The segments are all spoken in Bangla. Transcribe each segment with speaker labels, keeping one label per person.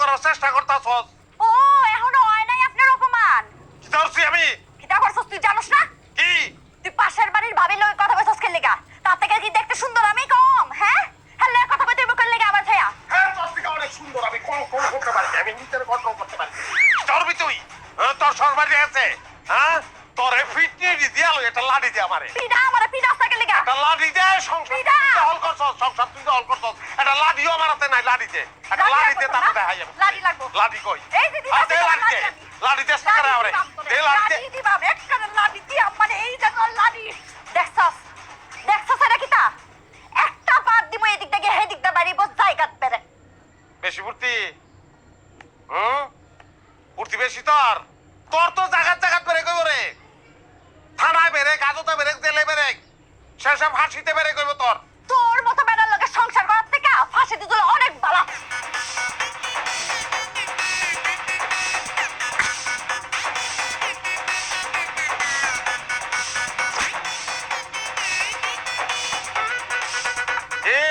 Speaker 1: করার চেষ্টা করতাছস।
Speaker 2: ও এখনো হয় নাই আপনার অপমান।
Speaker 1: কি করছি আমি?
Speaker 2: কিটা করছস তুই জানোস না?
Speaker 1: কি
Speaker 2: তুই পাশের বাড়ির ভাবির লগে কথা কইছস কেন লাগা? তার থেকে কি দেখতে সুন্দর আমি কম, হ্যাঁ? হ্যালো কথা কইতে বকল লাগা আমার ভাইয়া।
Speaker 1: হ্যাঁ তোর থেকে অনেক সুন্দর, আমি কোন করতে পারি, আমি নিজের কন্ট্রোল করতে পারি। চলবি তুই, তোর সরবারি আছে, হ্যাঁ তোরে ফিটনি দিয়ালো, এটা লাড়ি দে আমারে।
Speaker 2: পিডা আমারে পিডা সাইকেল লাগা।
Speaker 1: এটা লাড়ি দে, সংসার তুই হল করছস, সংসার তুই হল করছস, এটা লাড়িও আমার হাতে নাই, লাড়ি দে, এটা লাড়ি দে, তারপর দেখাই আমি।
Speaker 2: লাড়ি লাগবো।
Speaker 1: লাড়ি কই?
Speaker 2: এই যে দিবা
Speaker 1: দে লাড়ি দে, লাড়ি দে সাকারে আমারে, দে লাড়ি দে।
Speaker 2: লাড়ি দিবা একখানে লাড়ি দি আমারে এই জায়গা লাড়ি। দেখছস দেখছস এটা কিটা? একটা পাত দিমু এই দিক থেকে এই দিকটা বাড়িব জায়গা পেরে।
Speaker 1: বেশি ফুর্তি, ফুর্তি বেশি তোর, তোর তো জাগাত জাগাত বেড়ে কইব রে, থানায় বেড়ে, কাজতে বেড়ে, জেলে বেড়ে, শেষে ফাঁসিতে বেড়ে কইব তোর।
Speaker 2: তোর মতো বেটার লগে সংসার করার থেকে ফাঁসি দিতে অনেক ভালো।
Speaker 1: এ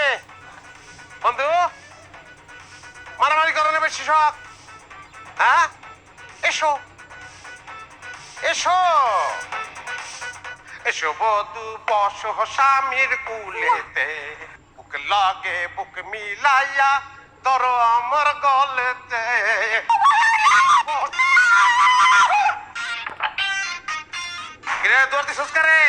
Speaker 1: বন্ধু, মারামারি করনে বেশি শখ, হ্যাঁ এসো এসো এসো বধু বসো স্বামীর কুলেতে, বুক লাগে বুক মিলাইয়া ধরো আমার গলেতে। কিরে দৌড় দিছস কারে?